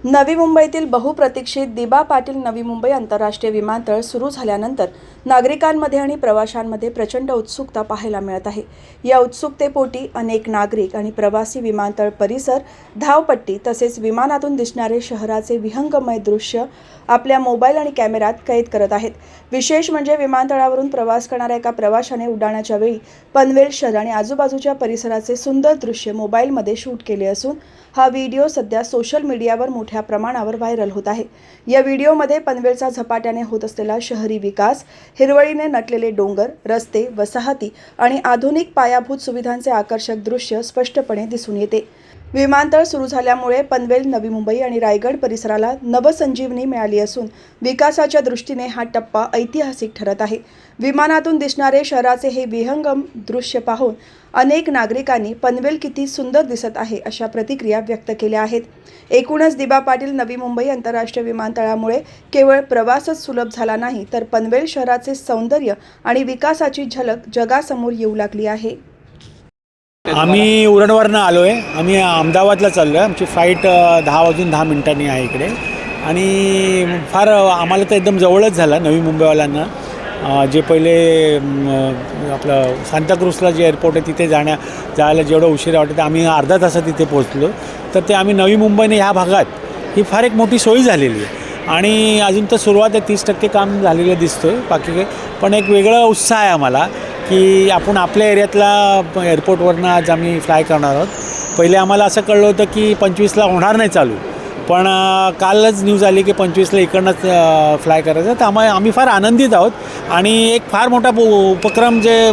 नवी मुंबईतील बहुप्रतीक्षित दिबा पाटील नवी मुंबई आंतरराष्ट्रीय विमानतळ सुरू झाल्यानंतर नागरिकांमध्ये आणि प्रवाशांमध्ये प्रचंड उत्सुकता पाहायला मिळत आहे। या उत्सुकतेपोटी अनेक नागरिक आणि प्रवासी विमानतळ परिसर, धावपट्टी तसेच विमानातून दिसणारे शहराचे विहंगमय दृश्य आपल्या मोबाईल आणि कॅमेऱ्यात कैद करत आहेत। विशेष म्हणजे विमानतळावरून प्रवास करणाऱ्या एका प्रवाशाने उड्डाणाच्या वेळी पनवेल शहर आणि आजूबाजूच्या परिसराचे सुंदर दृश्य मोबाईलमध्ये शूट केले असून हा व्हिडिओ सध्या सोशल मीडियावर मोठ्या प्रमाणावर व्हायरल होत आहे। या व्हिडिओमध्ये पनवेलचा झपाट्याने होत असलेला शहरी विकास, हिरवळीने नटलेले डोंगर, रस्ते, वसाहती आणि आधुनिक पायाभूत सुविधांचे आकर्षक दृश्य स्पष्टपणे दिसून येते। विमानतळ सुरू झाल्यामुळे पनवेल, नवी मुंबई आणि रायगड परिसराला नवसंजीवनी मिळाली असून विकासाच्या दृष्टीने हा टप्पा ऐतिहासिक ठरत आहे। विमानातून दिसणारे शहराचे हे विहंगम दृश्य पाहून अनेक नागरिकांनी पनवेल किती सुंदर दिसत आहे अशा प्रतिक्रिया व्यक्त केल्या आहेत। एकूणच दिबा पाटील नवी मुंबई आंतरराष्ट्रीय विमानतळामुळे केवळ प्रवासच सुलभ झाला नाही, तर पनवेल शहराचे सौंदर्य आणि विकासाची झलक जगासमोर येऊ लागली आहे। आम्ही उरणवरनं आलो आहे। आम्ही अहमदाबादला चाललो आहे। आमची फ्लाईट 10:10 आहे इकडे आणि फार आम्हाला तर एकदम जवळच झाला नवी मुंबईवाल्यांना। जे पहिले आपलं सांताक्रूजला जे एअरपोर्ट आहे तिथे जायला जेवढं उशिरा वाटतं आम्ही अर्धा तासात तिथे पोहोचलो। तर ते आम्ही नवी मुंबईने ह्या भागात ही फार एक मोठी सोय झालेली आहे आणि अजून तर सुरुवात आहे, 30% काम झालेलं दिसतो आहे बाकी काही, पण एक वेगळा उत्साह आहे आम्हाला की आपण आपल्या एरियातला एअरपोर्टवरनं आज आम्ही फ्लाय करणार आहोत। पहिले आम्हाला असं कळलं होतं की 25ला होणार नाही चालू, पण कालच न्यूज आली की 25ला इकडनंच फ्लाय करायचं। तर आम्ही फार आनंदित आहोत आणि एक फार मोठा उपक्रम जे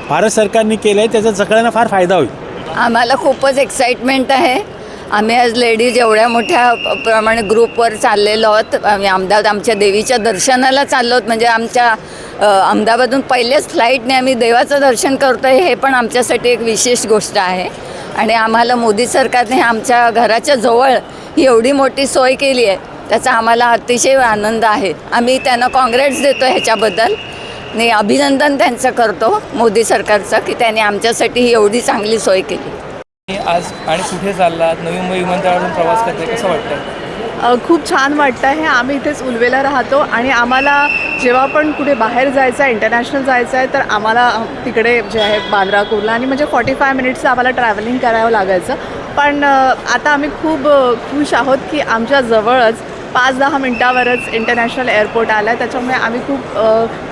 भारत सरकारने केलं आहे त्याचा सगळ्यांना फार फायदा होईल। आम्हाला खूपच एक्साइटमेंट आहे। आम्ही आज लेडीज एवढ्या मोठ्या प्रमाणे ग्रुपवर चाललेलो आहोत। आम्ही अहमदाबाद आमच्या देवीच्या दर्शनाला चाललो आहोत, म्हणजे आमच्या अहमदाबादहून पहिल्याच फ्लाईटने आम्ही देवाचं दर्शन करतो आहे, हे पण आमच्यासाठी एक विशेष गोष्ट आहे। आणि आम्हाला मोदी सरकारने आमच्या घराच्या जवळ ही एवढी मोठी सोय केली आहे, त्याचा आम्हाला अतिशय आनंद आहे। आम्ही त्यांना काँग्रेट्स देतो ह्याच्याबद्दल आणि अभिनंदन त्यांचं करतो मोदी सरकारचं की त्यांनी आमच्यासाठी ही एवढी चांगली सोय केली। आज आणि कुठे चाललात? नवी मुंबई विमानतळावरून प्रवास करताय, कसं वाटतं? खूप छान वाटतं आहे। आम्ही इथेच उलवेला राहतो आणि आम्हाला जेव्हा पण कुठे बाहेर जायचं आहे, इंटरनॅशनल जायचं आहे, तर आम्हाला तिकडे जे आहे बांद्रा कुर्ला आणि म्हणजे 45 मिनिट्सचं आम्हाला ट्रॅव्हलिंग करावं लागायचं। पण आता आम्ही खूप खुश आहोत की आमच्या जवळच 5-10 मिनटावरच इंटरनॅशनल एअरपोर्ट आला आहे। त्याच्यामुळे आम्ही खूप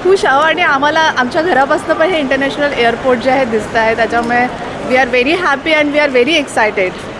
खुश आहोत आणि आम्हाला आमच्या घरापासून पण हे इंटरनॅशनल एअरपोर्ट जे आहे दिसतं आहे, त्याच्यामुळे we are very happy and we are very excited.